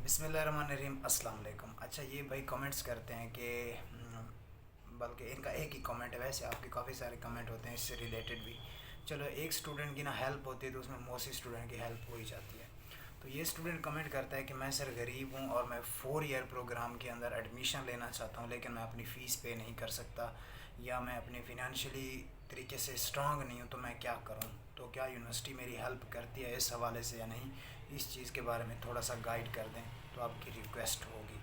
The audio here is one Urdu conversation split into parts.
بسم اللہ الرحمن الرحیم، السلام علیکم۔ اچھا، یہ بھائی کمنٹس کرتے ہیں کہ بلکہ ان کا ایک ہی کمنٹ ہے، ویسے آپ کے کافی سارے کمنٹ ہوتے ہیں اس سے ریلیٹڈ بھی۔ چلو، ایک اسٹوڈنٹ کی نا ہیلپ ہوتی ہے تو اس میں موسٹلی اسٹوڈنٹ کی ہیلپ ہو ہی جاتی ہے۔ تو یہ اسٹوڈنٹ کمنٹ کرتا ہے کہ میں سر غریب ہوں اور میں 4 ایئر پروگرام کے اندر ایڈمیشن لینا چاہتا ہوں، لیکن میں اپنی فیس پے نہیں کر سکتا، یا میں اپنی فنانشلی طریقے سے اسٹرانگ نہیں ہوں، تو میں کیا کروں؟ تو کیا یونیورسٹی میری ہیلپ کرتی ہے اس حوالے سے یا نہیں؟ اس چیز کے بارے میں تھوڑا سا گائیڈ کر دیں تو آپ کی ریکویسٹ ہوگی۔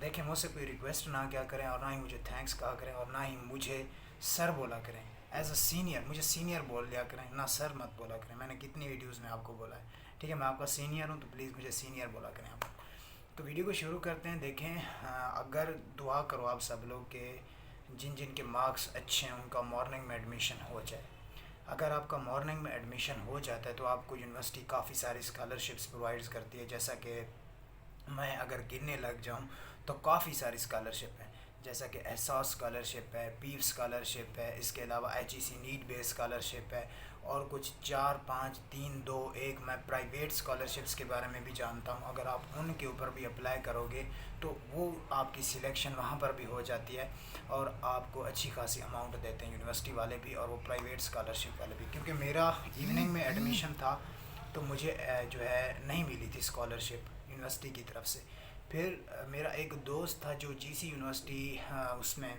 دیکھیں، مجھ سے کوئی ریکویسٹ نہ کیا کریں، اور نہ ہی مجھے تھینکس کہا کریں، اور نہ ہی مجھے سر بولا کریں۔ ایز اے سینئر مجھے سینئر بول لیا کریں، نہ سر مت بولا کریں۔ میں نے کتنی ویڈیوز میں آپ کو بولا ہے، ٹھیک ہے؟ میں آپ کا سینئر ہوں تو پلیز مجھے سینئر بولا کریں آپ۔ تو ویڈیو کو شروع کرتے ہیں۔ دیکھیں، اگر دعا کرو آپ سب لوگ کہ جن جن کے مارکس اچھے ہیں ان کا مارننگ میں ایڈمیشن ہو جائے۔ اگر آپ کا مارننگ میں ایڈمیشن ہو جاتا ہے تو آپ کو یونیورسٹی کافی ساری اسکالرشپس پرووائڈ کرتی ہے، جیسا کہ میں اگر گننے لگ جاؤں تو کافی ساری اسکالرشپ ہیں، جیسا کہ احساس اسکالرشپ ہے، پیف اسکالرشپ ہے، اس کے علاوہ ایچ ای سی نیڈ بیس اسکالرشپ ہے، اور کچھ 4 5 3 2 1 میں پرائیویٹ اسکالرشپس کے بارے میں بھی جانتا ہوں۔ اگر آپ ان کے اوپر بھی اپلائی کرو گے تو وہ آپ کی سلیکشن وہاں پر بھی ہو جاتی ہے، اور آپ کو اچھی خاصی اماؤنٹ دیتے ہیں یونیورسٹی والے بھی اور وہ پرائیویٹ اسکالرشپ والے بھی۔ کیونکہ میرا ایوننگ میں ایڈمیشن تھا تو مجھے جو ہے نہیں ملی تھی اسکالرشپ یونیورسٹی کی طرف سے۔ پھر میرا ایک دوست تھا جو جی سی یونیورسٹی اس میں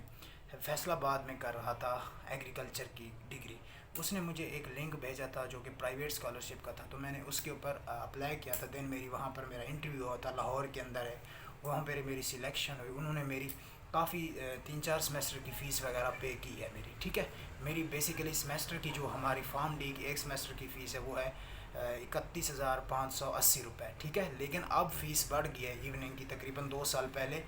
فیصل آباد میں کر رہا تھا ایگریکلچر کی ڈگری، اس نے مجھے ایک لنک بھیجا تھا جو کہ پرائیویٹ اسکالرشپ کا تھا، تو میں نے اس کے اوپر اپلائی کیا تھا۔ دین میری وہاں پر میرا انٹرویو ہوا تھا، لاہور کے اندر ہے، وہاں پہ میری سلیکشن ہوئی۔ انہوں نے میری کافی 3 4 سیمسٹر کی فیس وغیرہ پے کی ہے میری، ٹھیک ہے؟ میری بیسیکلی سیمسٹر کی جو ہماری فارم ڈی کی ایک سیمسٹر کی فیس ہے وہ ہے 31,580 روپے، ٹھیک ہے؟ لیکن اب فیس بڑھ گئی ہے ایوننگ کی، تقریباً 2 سال پہلے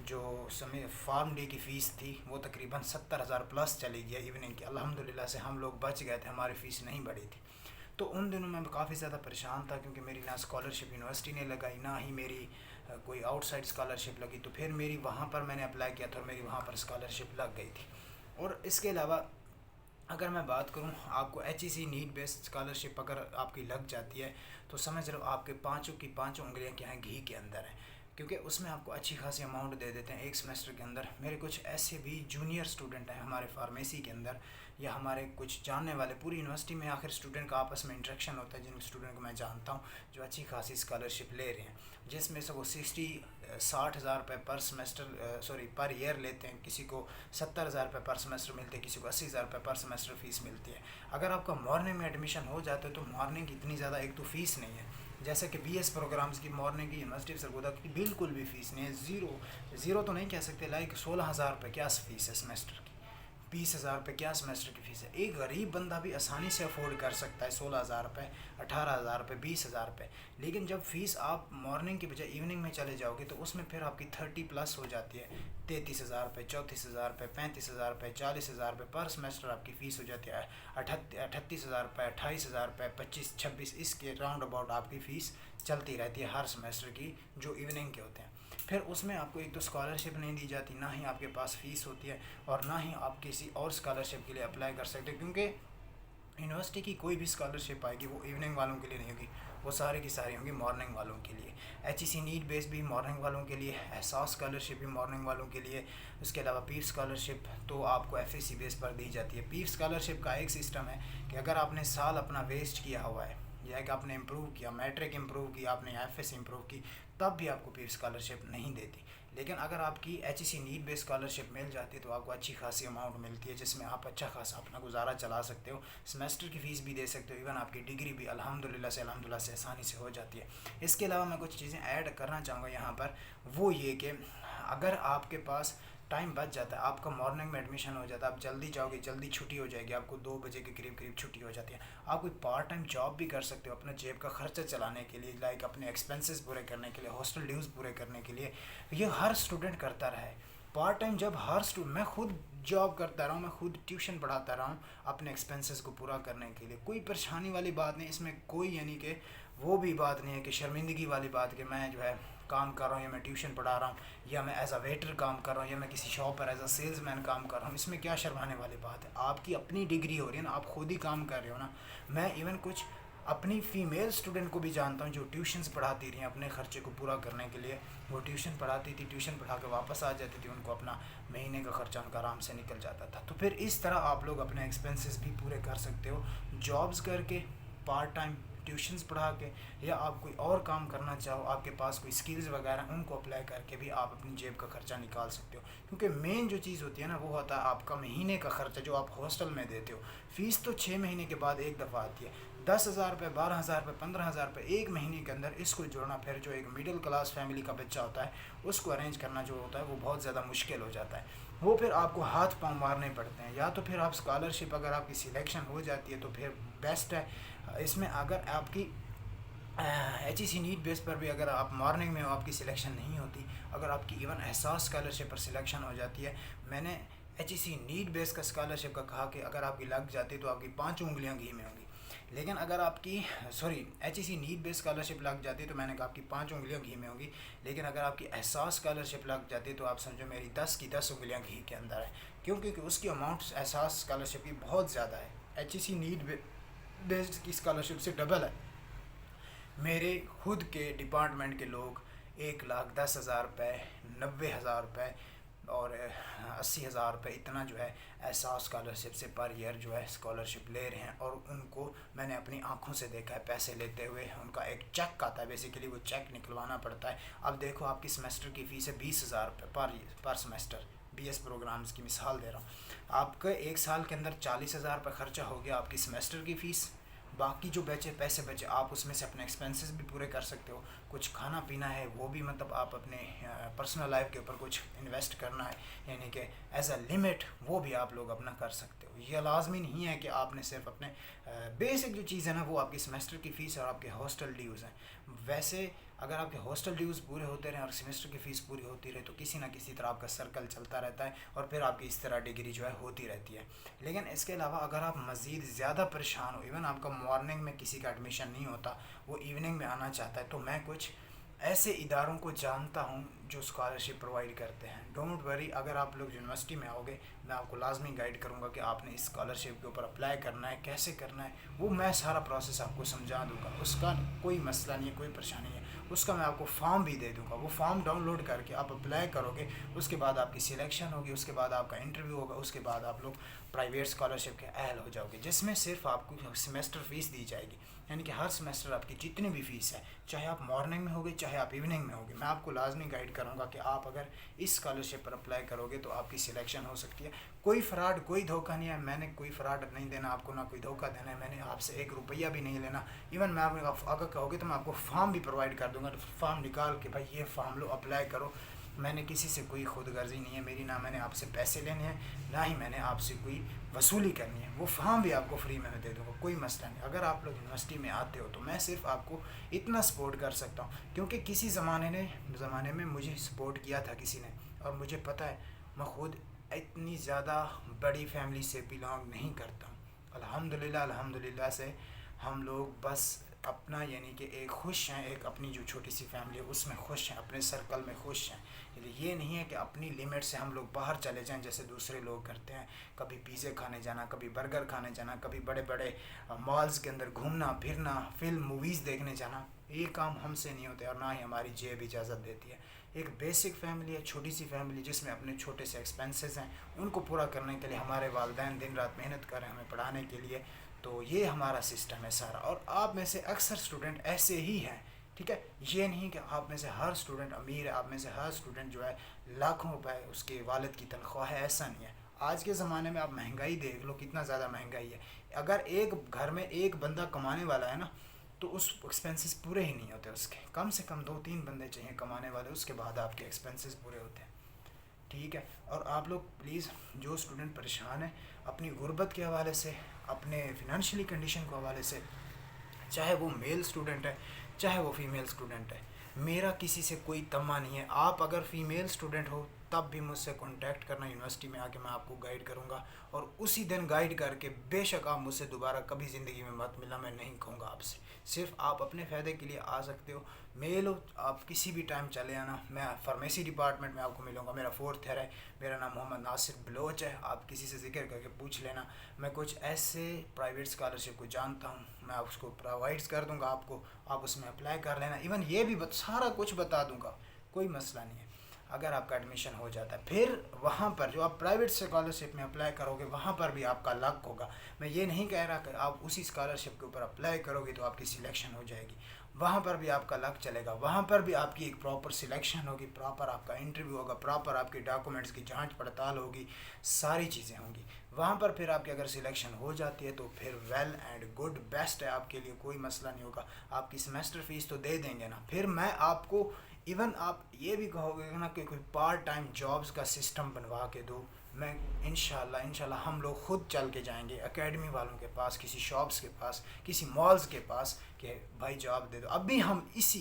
جو فارم ڈے کی فیس تھی وہ تقریباً 70,000 پلس چلی گئی ہے ایوننگ کی۔ الحمدللہ سے ہم لوگ بچ گئے تھے، ہماری فیس نہیں بڑھی تھی۔ تو ان دنوں میں کافی زیادہ پریشان تھا، کیونکہ میری نہ اسکالرشپ یونیورسٹی نے لگائی، نہ ہی میری کوئی آؤٹ سائڈ اسکالرشپ لگی۔ تو پھر میری وہاں پر میں نے اپلائی کیا تھا اور میری وہاں پر اسکالرشپ لگ گئی تھی۔ اور اس کے علاوہ اگر میں بات کروں، آپ کو ایچ ای سی نیڈ بیسڈ اسکالرشپ اگر آپ کی لگ جاتی ہے تو سمجھ لو آپ کے پانچوں کی پانچوں انگلیاں کیا ہیں، گھی کے اندر ہیں، کیونکہ اس میں آپ کو اچھی خاصی اماؤنٹ دے دیتے ہیں ایک سیمسٹر کے اندر۔ میرے کچھ ایسے بھی جونیئر اسٹوڈنٹ ہیں ہمارے فارمیسی کے اندر، یا ہمارے کچھ جاننے والے، پوری یونیورسٹی میں آخر اسٹوڈنٹ کا آپس میں انٹریکشن ہوتا ہے، جن اسٹوڈنٹ کو میں جانتا ہوں جو اچھی خاصی اسکالرشپ لے رہے ہیں، جس میں سے وہ 60 روپے پر سیمسٹر پر ایئر لیتے ہیں، کسی کو 70,000 روپے پر سیمسٹر ملتے ہیں، کسی کو 80,000 روپے پر سیمسٹر فیس ملتی ہے۔ اگر آپ کا مارننگ میں ایڈمیشن ہو جاتا ہے تو مارننگ کی اتنی زیادہ ایک تو فیس نہیں ہے، جیسے کہ بی ایس پروگرامز کی مارننگ کی یونیورسٹی سرگودا کی بالکل بھی فیس نہیں ہے، زیرو تو نہیں کہہ سکتے، لائک 16,000 روپے کیا فیس ہے سیمسٹر کی، 20,000 روپے کیا سیمسٹر کی فیس ہے؟ ایک غریب بندہ بھی آسانی سے افورڈ کر سکتا ہے 16,000 روپے، 18,000 روپے، 20,000 روپے۔ لیکن جب فیس آپ مارننگ کی بجائے ایوننگ میں چلے جاؤ گے تو اس میں پھر آپ کی 30 پلس ہو جاتی ہے، 33,000 روپے، 34,000 روپے، 35,000 روپے، 40,000 روپے پر سیمسٹر آپ کی فیس ہو جاتی ہے، 38,000 روپے، 28,000 روپے، 25 26 اس کے راؤنڈ اباؤٹ آپ کی فیس چلتی رہتی ہے ہر سیمسٹر کی، جو ایوننگ کے ہوتے ہیں۔ پھر اس میں آپ کو ایک تو اسکالرشپ نہیں دی جاتی، نہ ہی آپ کے پاس فیس ہوتی ہے، اور نہ ہی آپ کسی اور اسکالرشپ کے لیے اپلائی کر سکتے، کیونکہ یونیورسٹی کی کوئی بھی اسکالرشپ آئے گی وہ ایوننگ والوں کے لیے نہیں ہوگی، وہ سارے کی ساری ہوں گی مارننگ والوں کے لیے۔ ایچ ای سی نیڈ بیس بھی مارننگ والوں کے لیے، احساس اسکالرشپ بھی مارننگ والوں کے لیے، اس کے علاوہ پیف اسکالرشپ تو آپ کو ایف اے سی بیس پر دی جاتی ہے۔ پیف اسکالرشپ کا ایک سسٹم ہے کہ اگر آپ نے سال اپنا ویسٹ کیا ہوا ہے، یا کہ آپ نے امپروو کیا، میٹرک امپروو کی، آپ نے ایف اے سی امپروو کی، تب بھی آپ کو پیف اسکالرشپ نہیں دیتی۔ لیکن اگر آپ کی ایچ ای سی نیڈ بیس اسکالرشپ مل جاتی ہے تو آپ کو اچھی خاصی اماؤنٹ ملتی ہے، جس میں آپ اچھا خاصا اپنا گزارا چلا سکتے ہو، سیمسٹر کی فیس بھی دے سکتے ہو، ایون آپ کی ڈگری بھی الحمدللہ سے آسانی سے ہو جاتی ہے۔ اس کے علاوہ میں کچھ چیزیں ایڈ کرنا چاہوں گا یہاں پر، وہ یہ کہ اگر آپ کے پاس ٹائم بچ جاتا ہے، آپ کا مارننگ میں ایڈمیشن ہو جاتا ہے، آپ جلدی جاؤ گے، جلدی چھٹی ہو جائے گی، آپ کو 2 بجے کے قریب چھٹی ہو جاتی ہے، آپ کوئی پارٹ ٹائم جاب بھی کر سکتے ہو اپنا جیب کا خرچہ چلانے کے لیے، لائک اپنے ایکسپنسز پورے کرنے کے لیے، ہاسٹل ڈیوز پورے کرنے کے لیے۔ یہ ہر اسٹوڈنٹ کرتا رہا ہے پارٹ ٹائم جب میں خود جاب کرتا رہا ہوں، میں خود ٹیوشن پڑھاتا رہا ہوں اپنے ایکسپنسز کو پورا کرنے کے لیے، کوئی پریشانی والی بات نہیں اس میں، کوئی یعنی کہ وہ بھی بات نہیں ہے کہ شرمندگی والی بات کہ میں جو ہے کام کر رہا ہوں، یا میں ٹیوشن پڑھا رہا ہوں، یا میں ایز اے ویٹر کام کر رہا ہوں، یا میں کسی شاپ پر ایز اے سیلز مین کام کر رہا ہوں۔ اس میں کیا شرمانے والی بات ہے؟ آپ کی اپنی ڈگری ہو رہی ہے نا، آپ خود ہی کام کر رہے ہو نا۔ میں ایون کچھ اپنی فیمیل اسٹوڈنٹ کو بھی جانتا ہوں جو ٹیوشنز پڑھاتی رہی ہیں اپنے خرچے کو پورا کرنے کے لیے. وہ ٹیوشن پڑھاتی تھی, ٹیوشن پڑھا کے واپس آ جاتی تھی, ان کو اپنا مہینے کا خرچہ ان کا آرام سے نکل جاتا تھا. تو پھر اس طرح آپ لوگ اپنے ایکسپنسز بھی پورے کر سکتے ہو, جابز کر کے, پارٹ ٹائم ٹیوشنز پڑھا کے, یا آپ کوئی اور کام کرنا چاہو, آپ کے پاس کوئی اسکلز وغیرہ ان کو اپلائی کر کے بھی آپ اپنی جیب کا خرچہ نکال سکتے ہو. کیونکہ مین جو چیز ہوتی ہے نا وہ ہوتا ہے آپ کا مہینے کا خرچہ جو آپ ہاسٹل میں دیتے ہو. فیس تو 6 مہینے کے بعد ایک دفعہ آتی ہے, 10,000 روپے, 12,000 روپے, 15,000 روپے ایک مہینے کے اندر. اس کو جوڑنا پھر جو ایک مڈل کلاس فیملی کا بچہ ہوتا ہے اس کو ارینج کرنا جو ہوتا ہے وہ بہت زیادہ مشکل ہو جاتا ہے. وہ پھر آپ کو ہاتھ پاؤں مارنے پڑتے ہیں. یا تو پھر آپ اسکالرشپ اگر آپ کی سلیکشن ہو جاتی ہے تو پھر بیسٹ ہے. اس میں اگر آپ کی ایچ ای سی نیٹ بیس پر بھی اگر آپ مارننگ میں ہو, آپ کی سلیکشن نہیں ہوتی, اگر آپ کی ایون احساس اسکالرشپ پر سلیکشن ہو جاتی ہے. میں نے ایچ ای سی نیٹ بیس کا اسکالرشپ کا کہا کہ اگر آپ کی لگ جاتی تو آپ کی 5 انگلیاں گھی میں ہوں گی. لیکن اگر آپ کی ایچ ای سی نیٹ بیس اسکالرشپ لگ جاتی تو میں نے کہا آپ کی 5 انگلیاں گھی میں ہوں گی. لیکن اگر آپ کی احساس اسکالرشپ لگ جاتی تو آپ سمجھو میری 10 کی 10 انگلیاں گھی کے اندر ہے. کیونکہ اس کی اماؤنٹ احساس اسکالرشپ کی بہت زیادہ ہے, ایچ ای سی نیٹ بیسڈ کی اسکالرشپ سے ڈبل ہے. میرے خود کے ڈپارٹمنٹ کے لوگ 1,10,000 روپے, 90,000 روپے اور 80,000 روپے اتنا جو ہے احساس اسکالرشپ سے پر ایئر جو ہے اسکالرشپ لے رہے ہیں. اور ان کو میں نے اپنی آنکھوں سے دیکھا ہے پیسے لیتے ہوئے. ان کا ایک چیک آتا ہے, بیسیکلی وہ چیک نکلوانا پڑتا ہے. اب دیکھو آپ کی سمیسٹر کی فیس ہے 20,000 روپے پر سمیسٹر. بی ایس پروگرامز کی مثال دے رہا ہوں. آپ کا ایک سال کے اندر 40,000 روپے خرچہ ہو گیا آپ کی سمیسٹر کی فیس. باقی جو پیسے بچے آپ اس میں سے اپنے ایکسپنسز بھی پورے کر سکتے ہو. کچھ کھانا پینا ہے وہ بھی مطلب آپ اپنے پرسنل لائف کے اوپر کچھ انویسٹ کرنا ہے, یعنی کہ ایز اے لمٹ وہ بھی آپ لوگ اپنا کر سکتے ہو. یہ لازمی نہیں ہے کہ آپ نے صرف اپنے بیسک جو چیز ہے نا وہ آپ کی سمیسٹر کی فیس اور آپ کے ہاسٹل ڈیوز ہیں. ویسے اگر آپ کے ہاسٹل ڈیوز پورے ہوتے رہیں اور سمیسٹر کی فیس پوری ہوتی رہے تو کسی نہ کسی طرح آپ کا سرکل چلتا رہتا ہے اور پھر آپ کی اس طرح ڈگری جو ہے ہوتی رہتی ہے. لیکن اس کے علاوہ اگر آپ مزید زیادہ پریشان ہو, ایون آپ کا مارننگ میں کسی کا ایڈمیشن نہیں ہوتا, وہ ایوننگ میں آنا چاہتا ہے, تو میں کچھ ایسے اداروں کو جانتا ہوں جو اسکالرشپ پرووائڈ کرتے ہیں. ڈونٹ وری, اگر آپ لوگ یونیورسٹی میں آؤ گے میں آپ کو لازمی گائیڈ کروں گا کہ آپ نے اس اسکالرشپ کے اوپر اپلائی کرنا ہے, کیسے کرنا ہے, وہ میں سارا پروسیس آپ کو سمجھا دوں گا. اس کا کوئی مسئلہ نہیں ہے, کوئی پریشانی نہیں ہے. اس کا میں آپ کو فارم بھی دے دوں گا. وہ فارم ڈاؤن لوڈ کر کے آپ اپلائی کرو گے, اس کے بعد آپ کی سلیکشن ہوگی, اس کے بعد آپ کا انٹرویو ہوگا, اس کے بعد آپ لوگ پرائیویٹ اسکالرشپ کے اہل ہو جاؤ گے, جس میں صرف آپ کو سیمیسٹر فیس دی جائے گی. یعنی کہ ہر سیمیسٹر آپ کی جتنی بھی فیس ہے, چاہے آپ مارننگ میں ہوگے چاہے آپ ایوننگ میں ہوگے, میں آپ کو لازمی گائیڈ کروں گا کہ آپ اگر اس اسکالرشپ پر اپلائی کرو گے تو آپ کی سلیکشن ہو سکتی ہے. کوئی فراڈ, کوئی دھوکہ نہیں ہے. میں نے کوئی فراڈ نہیں دینا آپ کو, نہ کوئی دھوکہ دینا ہے. میں نے آپ سے 1 روپیہ بھی نہیں لینا. ایون میں اگر کہو گے تو میں آپ کو فارم بھی پرووائڈ کر دوں گا. فارم نکال کے بھائی یہ فارم لو, اپلائی کرو. میں نے کسی سے کوئی خود غرضی نہیں ہے میری, نہ میں نے آپ سے پیسے لینے ہیں, نہ ہی میں نے آپ سے کوئی وصولی کرنی ہے. وہ فارم بھی آپ کو فری میں دے دوں گا, کوئی مسئلہ نہیں. اگر آپ لوگ یونیورسٹی میں آتے ہو تو میں صرف آپ کو اتنا سپورٹ کر سکتا ہوں کیونکہ کسی زمانے میں مجھے سپورٹ کیا تھا کسی نے, اور مجھے پتہ ہے میں خود اتنی زیادہ بڑی فیملی سے بلانگ نہیں کرتا ہوں. الحمدللہ سے ہم لوگ بس اپنا یعنی کہ ایک خوش ہیں, ایک اپنی جو چھوٹی سی فیملی ہے اس میں خوش ہیں, اپنے سرکل میں خوش ہیں. یہ نہیں ہے کہ اپنی لمٹ سے ہم لوگ باہر چلے جائیں جیسے دوسرے لوگ کرتے ہیں. کبھی پیزے کھانے جانا, کبھی برگر کھانے جانا, کبھی بڑے بڑے مالز کے اندر گھومنا پھرنا, فلم موویز دیکھنے جانا, یہ کام ہم سے نہیں ہوتے اور نہ ہی ہماری جیب اجازت دیتی ہے. ایک بیسک فیملی ہے, چھوٹی سی فیملی جس میں اپنے چھوٹے سے ایکسپنسز ہیں, ان کو پورا کرنے کے لیے ہمارے والدین دن رات محنت کر رہے ہیں ہمیں پڑھانے کے لیے. تو یہ ہمارا سسٹم ہے سارا. اور آپ میں سے اکثر اسٹوڈنٹ ایسے ہی ہیں, ٹھیک ہے. یہ نہیں کہ آپ میں سے ہر اسٹوڈنٹ امیر ہے, آپ میں سے ہر اسٹوڈنٹ جو ہے لاکھوں روپے اس کے والد کی تنخواہ ہے, ایسا نہیں ہے. آج کے زمانے میں آپ مہنگائی دیکھ لو, کتنا زیادہ مہنگائی ہے. اگر ایک گھر میں ایک بندہ کمانے والا ہے نا تو اس ایکسپنسز پورے ہی نہیں ہوتے اس کے. کم سے کم 2-3 بندے چاہیے کمانے والے, اس کے بعد آپ کے ایکسپنسز پورے ہوتے ہیں, ٹھیک ہے. اور آپ لوگ پلیز جو اسٹوڈنٹ پریشان ہیں اپنی غربت کے حوالے سے, اپنے فنانشلی کنڈیشن کے حوالے سے, چاہے وہ میل اسٹوڈنٹ ہے چاہے وہ فیمیل اسٹوڈنٹ ہے, میرا کسی سے کوئی تمنا نہیں ہے. آپ اگر فیمیل اسٹوڈنٹ ہو تب بھی مجھ سے کانٹیکٹ کرنا یونیورسٹی میں آ کے، میں آپ کو گائیڈ کروں گا، اور اسی دن گائیڈ کر کے بے شک آپ مجھ سے دوبارہ کبھی زندگی میں مت ملنا، میں نہیں کہوں گا آپ سے، صرف آپ اپنے فائدے کے لیے آ سکتے ہو، میل ہو آپ کسی بھی ٹائم چلے آنا، میں فارمیسی ڈپارٹمنٹ میں آپ کو ملوں گا، میرا 4th ایئر ہے، میرا نام محمد ناصر بلوچ ہے، آپ کسی سے ذکر کر کے پوچھ لینا، میں کچھ ایسے پرائیویٹ اسکالرشپ کو جانتا ہوں، میں آپ اس کو پرووائڈ کر دوں گا آپ کو، آپ اس میں اپلائی کر لینا، ایون یہ بھی سارا کچھ بتا دوں گا، کوئی مسئلہ نہیں ہے، اگر آپ کا ایڈمیشن ہو جاتا ہے، پھر وہاں پر جو آپ پرائیویٹ اسکالرشپ میں اپلائی کرو گے وہاں پر بھی آپ کا لک ہوگا، میں یہ نہیں کہہ رہا کہ آپ اسی اسکالرشپ کے اوپر اپلائی کرو گے تو آپ کی سلیکشن ہو جائے گی، وہاں پر بھی آپ کا لک چلے گا، وہاں پر بھی آپ کی ایک پراپر سلیکشن ہوگی، پراپر آپ کا انٹرویو ہوگا، پراپر آپ کے ڈاکومنٹس کی جانچ پڑتال ہوگی، ساری چیزیں ہوں گی، وہاں پر پھر آپ کی اگر سلیکشن ہو جاتی ہے تو پھر ویل اینڈ گڈ بیسٹ ہے، آپ کے لیے کوئی مسئلہ نہیں ہوگا، آپ کی سیمیسٹر فیس تو دے دیں گے نا، پھر میں آپ کو ایون آپ یہ بھی کہو گے نا کہ کوئی پارٹ ٹائم جابز کا سسٹم بنوا کے دو، میں انشاءاللہ ہم لوگ خود چل کے جائیں گے اکیڈمی والوں کے پاس، کسی شاپس کے پاس، کسی مالز کے پاس کہ بھائی جاب دے دو، اب بھی ہم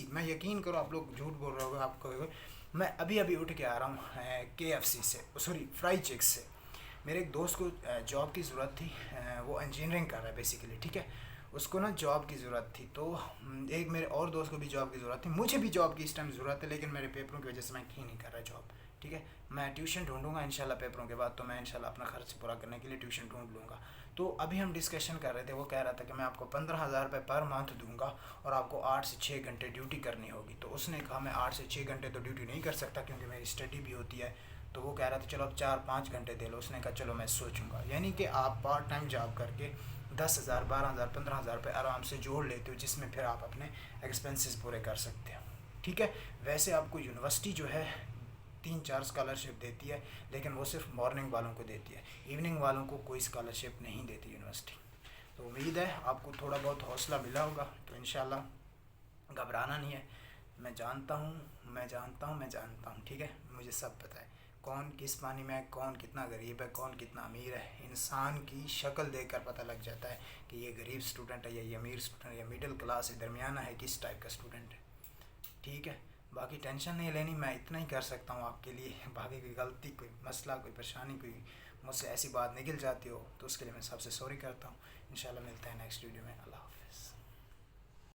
میں یقین کرو آپ لوگ جھوٹ بول رہے ہو گے، آپ کو میں ابھی اٹھ کے آ رہا ہوں KFC سے، سوری فرائی چکس سے، میرے ایک دوست کو جاب کی ضرورت تھی، وہ انجینئرنگ کر رہا ہے بیسیکلی، ٹھیک ہے، اس کو نا جاب کی ضرورت تھی، تو ایک میرے اور دوست کو بھی جاب کی ضرورت تھی، مجھے بھی جاب کی اس ٹائم ضرورت ہے، لیکن میرے پیپروں کی وجہ سے میں کی نہیں کر رہا جاب، ٹھیک ہے، میں ٹیوشن ڈھونڈوں گا انشاءاللہ پیپروں کے بعد، تو میں انشاءاللہ اپنا خرچ پورا کرنے کے لیے ٹیوشن ڈھونڈ لوں گا، تو ابھی ہم ڈسکشن کر رہے تھے، وہ کہہ رہا تھا کہ میں آپ کو 15,000 روپے پر منتھ دوں گا اور آپ کو 8 سے 6 گھنٹے ڈیوٹی کرنی ہوگی، تو اس نے کہا میں 8 سے 6 گھنٹے تو ڈیوٹی نہیں کر سکتا کیونکہ میری اسٹڈی بھی ہوتی ہے، تو وہ کہہ رہا تھا چلو اب 4-5 گھنٹے دے لو، اس نے کہا چلو میں سوچوں گا، یعنی کہ آپ پارٹ ٹائم جاب کر کے 10,000 12,000 15,000 روپے آرام سے جوڑ لیتے ہو، جس میں پھر آپ اپنے ایکسپنسز پورے کر سکتے ہو، ٹھیک ہے، ویسے آپ کو یونیورسٹی جو ہے 3-4 اسکالرشپ دیتی ہے، لیکن وہ صرف مارننگ والوں کو دیتی ہے، ایوننگ والوں کو کوئی اسکالرشپ نہیں دیتی یونیورسٹی، تو امید ہے آپ کو تھوڑا بہت حوصلہ ملا ہوگا، تو انشاءاللہ گھبرانا نہیں ہے، میں جانتا ہوں، ٹھیک ہے، مجھے سب پتہ ہے، کون کس پانی میں ہے، کون کتنا غریب ہے، کون کتنا امیر ہے، انسان کی شکل دیکھ کر پتہ لگ جاتا ہے کہ یہ غریب اسٹوڈنٹ ہے یا یہ امیر اسٹوڈنٹ ہے، یا مڈل کلاس ہے، درمیانہ ہے، کس ٹائپ کا اسٹوڈنٹ ہے، ٹھیک ہے، باقی ٹینشن نہیں لینی، میں اتنا ہی کر سکتا ہوں آپ کے لیے، باقی کوئی غلطی، کوئی مسئلہ، کوئی پریشانی، کوئی مجھ سے ایسی بات نکل جاتی ہو تو اس کے لیے میں سب سے سوری کرتا ہوں، انشاءاللہ ملتے ہیں نیکسٹ ویڈیو میں، اللہ حافظ.